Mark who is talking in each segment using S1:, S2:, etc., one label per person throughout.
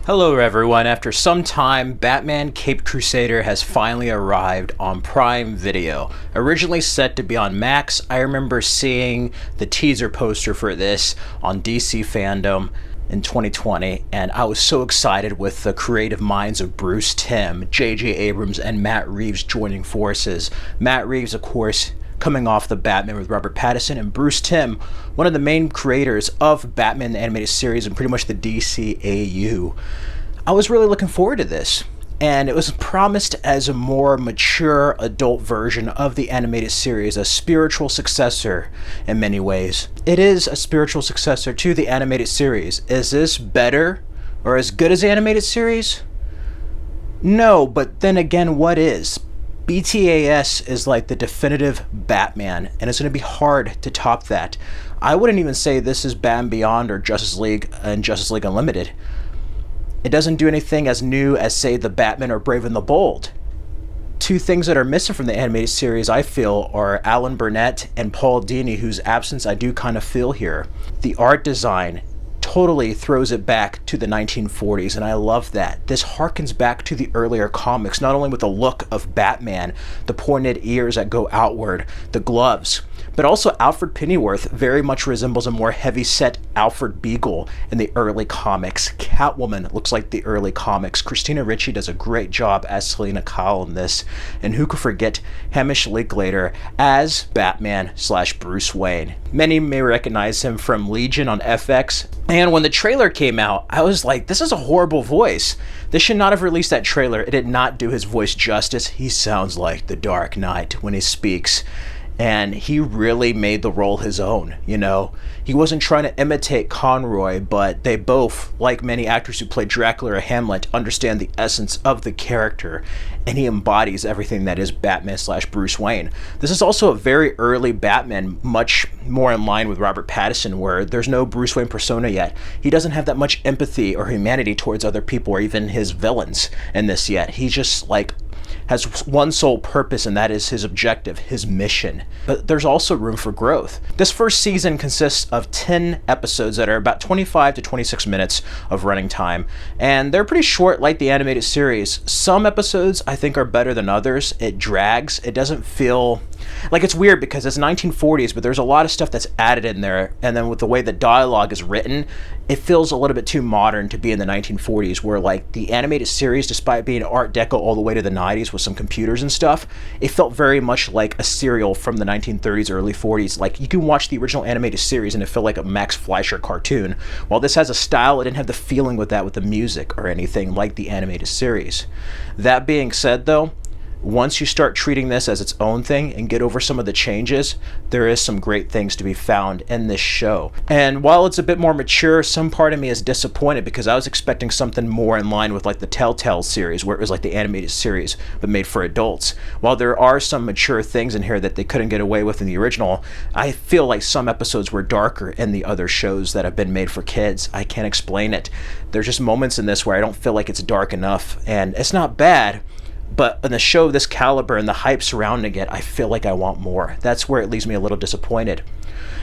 S1: Hello everyone, after some time, Batman Caped Crusader has finally arrived on Prime Video. Originally set to be on Max, I remember seeing the teaser poster for this on DC Fandom in 2020, and I was so excited with the creative minds of Bruce Timm, J.J. Abrams, and Matt Reeves joining forces. Matt Reeves, of course, coming off the Batman with Robert Pattinson, and Bruce Timm, one of the main creators of Batman the Animated Series and pretty much the DCAU. I was really looking forward to this, and it was promised as a more mature adult version of the animated series, a spiritual successor in many ways. It is a spiritual successor to the animated series. Is this better or as good as the animated series? No, but then again, what is? BTAS is like the definitive Batman, and it's going to be hard to top that. I wouldn't even say this is Batman Beyond or Justice League and Justice League Unlimited. It doesn't do anything as new as, say, the Batman or Brave and the Bold. Two things that are missing from the animated series, I feel, are Alan Burnett and Paul Dini, whose absence I do kind of feel here. The art design totally throws it back to the 1940s, and I love that. This harkens back to the earlier comics, not only with the look of Batman, the pointed ears that go outward, the gloves, but also Alfred Pennyworth very much resembles a more heavy-set Alfred Beagle in the early comics. Catwoman looks like the early comics. Christina Ricci does a great job as Selena Kyle in this, and who could forget Hamish Linklater as Batman/Bruce Wayne. Many may recognize him from Legion on FX, and when the trailer came out, I was like, this is a horrible voice. They should not have released that trailer. It did not do his voice justice. He sounds like the Dark Knight when he speaks. And he really made the role his own, you know? He wasn't trying to imitate Conroy, but they both, like many actors who play Dracula or Hamlet, understand the essence of the character, and he embodies everything that is Batman/Bruce Wayne. This is also a very early Batman, much more in line with Robert Pattinson, where there's no Bruce Wayne persona yet. He doesn't have that much empathy or humanity towards other people or even his villains in this yet. He just, has one sole purpose, and that is his objective, his mission. But there's also room for growth. This first season consists of 10 episodes that are about 25 to 26 minutes of running time, and they're pretty short like the animated series. Some episodes I think are better than others. It drags. It doesn't feel like, it's weird because it's 1940s, but there's a lot of stuff that's added in there, and then with the way the dialogue is written, it feels a little bit too modern to be in the 1940s, where like the animated series, despite being Art Deco all the way to the 90s with some computers and stuff, it felt very much like a serial from the 1930s, early 40s. Like, you can watch the original animated series and it felt like a Max Fleischer cartoon. While this has a style, it didn't have the feeling with that, with the music or anything like the animated series. That being said, though, once you start treating this as its own thing and get over some of the changes, there is some great things to be found in this show. And while it's a bit more mature, some part of me is disappointed because I was expecting something more in line with like the Telltale series, where it was like the animated series but made for adults. While there are some mature things in here that they couldn't get away with in the original, I feel like some episodes were darker in the other shows that have been made for kids. I can't explain it. There's just moments in this where I don't feel like it's dark enough, and it's not bad. But in a show of this caliber and the hype surrounding it, I feel like I want more. That's where it leaves me a little disappointed.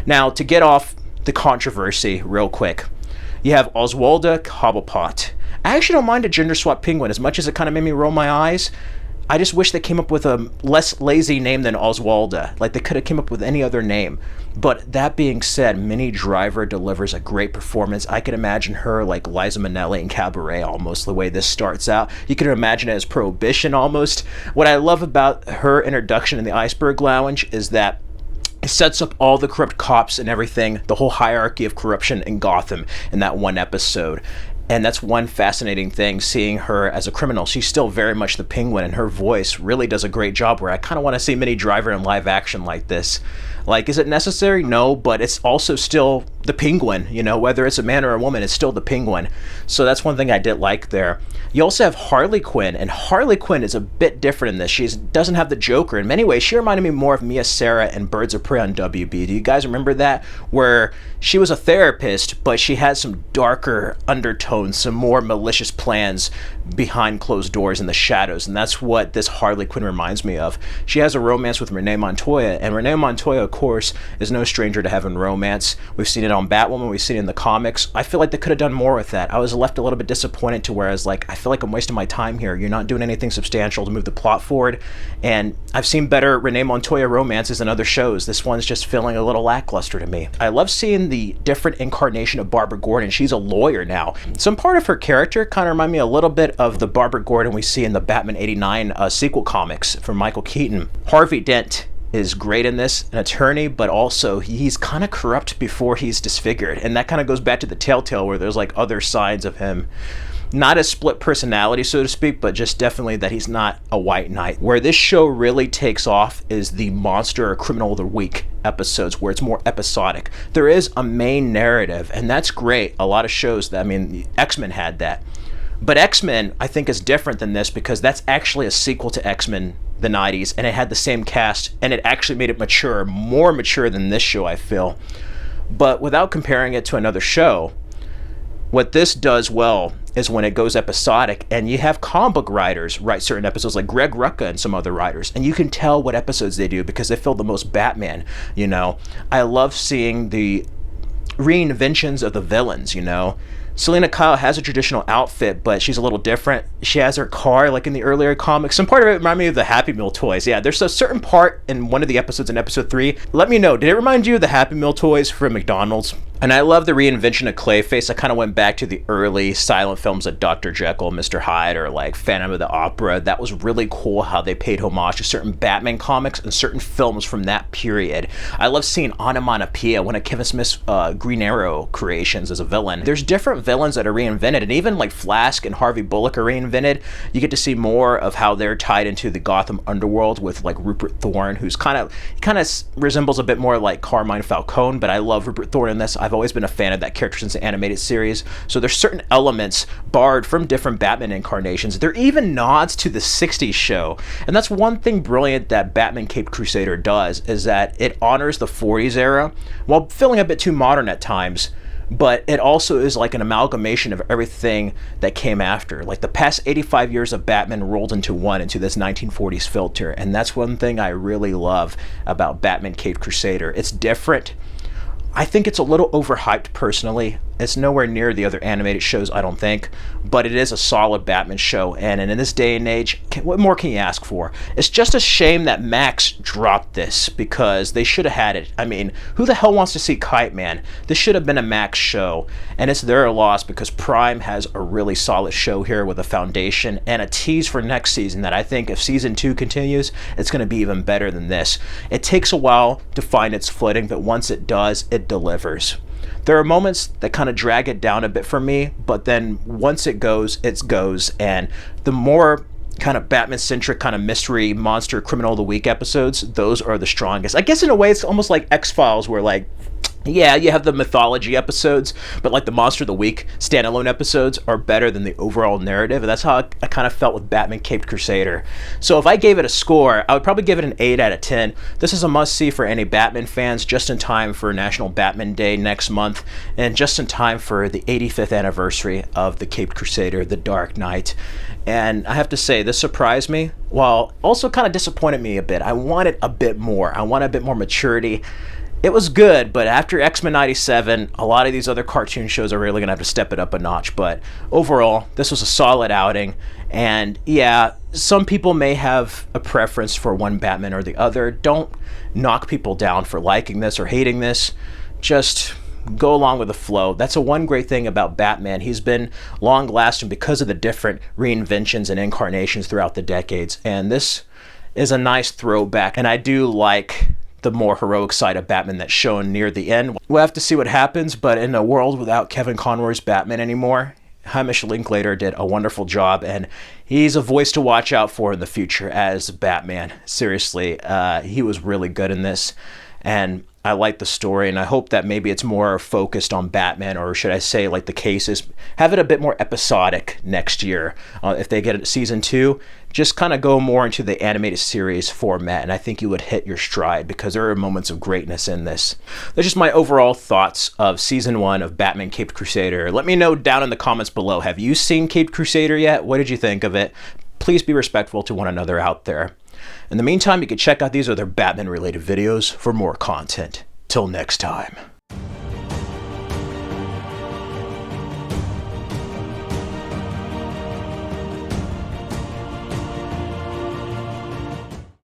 S1: Now, to get off the controversy real quick, you have Oswalda Cobblepot. I actually don't mind a gender swap penguin, as much as it kind of made me roll my eyes. I just wish they came up with a less lazy name than Oswalda. Like, they could have came up with any other name. But that being said, Minnie Driver delivers a great performance. I can imagine her like Liza Minnelli in Cabaret, almost, the way this starts out. You can imagine it as Prohibition, almost. What I love about her introduction in the Iceberg Lounge is that it sets up all the corrupt cops and everything, the whole hierarchy of corruption in Gotham in that one episode. And that's one fascinating thing, seeing her as a criminal. She's still very much the Penguin, and her voice really does a great job, where I kind of want to see Minnie Driver in live action like this. Like, is it necessary? No, but it's also still the Penguin, you know, whether it's a man or a woman, it's still the Penguin. So that's one thing I did like there. You also have Harley Quinn, and Harley Quinn is a bit different in this. She doesn't have the Joker. In many ways, she reminded me more of Mia Sara in Birds of Prey on WB. Do you guys remember that? Where she was a therapist, but she had some darker undertones, some more malicious plans, behind closed doors in the shadows, and that's what this Harley Quinn reminds me of. She has a romance with Renee Montoya, and Renee Montoya, of course, is no stranger to having romance. We've seen it on Batwoman, we've seen it in the comics. I feel like they could have done more with that. I was left a little bit disappointed to where I was like, I feel like I'm wasting my time here. You're not doing anything substantial to move the plot forward, and I've seen better Renee Montoya romances in other shows. This one's just feeling a little lackluster to me. I love seeing the different incarnation of Barbara Gordon. She's a lawyer now. Some part of her character kind of remind me a little bit of the Barbara Gordon we see in the Batman 89 sequel comics from Michael Keaton. Harvey Dent is great in this, an attorney, but also he's kind of corrupt before he's disfigured, and that kind of goes back to the Telltale where there's like other sides of him. Not a split personality, so to speak, but just definitely that he's not a white knight. Where this show really takes off is the Monster or Criminal of the Week episodes, where it's more episodic. There is a main narrative, and that's great. A lot of shows that, I mean, X-Men had that. But X-Men, I think, is different than this because that's actually a sequel to X-Men the 90s, and it had the same cast, and it actually made it mature, more mature than this show, I feel. But without comparing it to another show, what this does well is when it goes episodic, and you have comic book writers write certain episodes, like Greg Rucka and some other writers, and you can tell what episodes they do because they feel the most Batman, you know. I love seeing the reinventions of the villains, you know. Selena Kyle has a traditional outfit, but she's a little different. She has her car, like in the earlier comics. Some part of it reminded me of the Happy Meal toys. Yeah, there's a certain part in one of the episodes in episode 3. Let me know, did it remind you of the Happy Meal toys from McDonald's? And I love the reinvention of Clayface. I kind of went back to the early silent films of Dr. Jekyll, Mr. Hyde, or like Phantom of the Opera. That was really cool how they paid homage to certain Batman comics and certain films from that period. I love seeing Onomatopoeia, one of Kevin Smith's Green Arrow creations as a villain. There's different villains that are reinvented, and even like Flask and Harvey Bullock are reinvented. You get to see more of how they're tied into the Gotham underworld with like Rupert Thorne, who's kind of resembles a bit more like Carmine Falcone, but I love Rupert Thorne in this. I've always been a fan of that character since the animated series. So there's certain elements borrowed from different Batman incarnations. There are even nods to the 60s show. And that's one thing brilliant that Batman Caped Crusader does, is that it honors the 40s era while feeling a bit too modern at times. But it also is like an amalgamation of everything that came after. Like the past 85 years of Batman rolled into one, into this 1940s filter. And that's one thing I really love about Batman Caped Crusader. It's different. I think it's a little overhyped personally. It's nowhere near the other animated shows, I don't think, but it is a solid Batman show, and in this day and age, what more can you ask for? It's just a shame that Max dropped this, because they should have had it. I mean, who the hell wants to see Kite Man? This should have been a Max show, and it's their loss because Prime has a really solid show here with a foundation and a tease for next season that I think if season 2 continues, it's going to be even better than this. It takes a while to find its footing, but once it does, it delivers. There are moments that kind of drag it down a bit for me, but then once it goes, and the more kind of Batman-centric kind of mystery, monster, criminal of the week episodes, those are the strongest. I guess in a way it's almost like X-Files, where like, yeah, you have the mythology episodes, but like the Monster of the Week standalone episodes are better than the overall narrative, and that's how I kind of felt with Batman Caped Crusader. So if I gave it a score, I would probably give it an 8 out of 10. This is a must-see for any Batman fans, just in time for National Batman Day next month, and just in time for the 85th anniversary of the Caped Crusader, The Dark Knight. And I have to say, this surprised me, while also kind of disappointed me a bit. I wanted a bit more. I wanted a bit more maturity. It was good, but after X-Men 97, a lot of these other cartoon shows are really going to have to step it up a notch. But overall, this was a solid outing. And yeah, some people may have a preference for one Batman or the other. Don't knock people down for liking this or hating this. Just go along with the flow. That's the one great thing about Batman. He's been long-lasting because of the different reinventions and incarnations throughout the decades. And this is a nice throwback. And I do like the more heroic side of Batman that's shown near the end. We'll have to see what happens, but in a world without Kevin Conroy's Batman anymore, Hamish Linklater did a wonderful job, and he's a voice to watch out for in the future as Batman. Seriously, he was really good in this, and I like the story, and I hope that maybe it's more focused on Batman, or should I say, like, the cases. Have it a bit more episodic next year. If they get season 2, just kind of go more into the animated series format, and I think you would hit your stride because there are moments of greatness in this. That's just my overall thoughts of season 1 of Batman Caped Crusader. Let me know down in the comments below. Have you seen Caped Crusader yet? What did you think of it? Please be respectful to one another out there. In the meantime, you can check out these other Batman-related videos for more content. Till next time.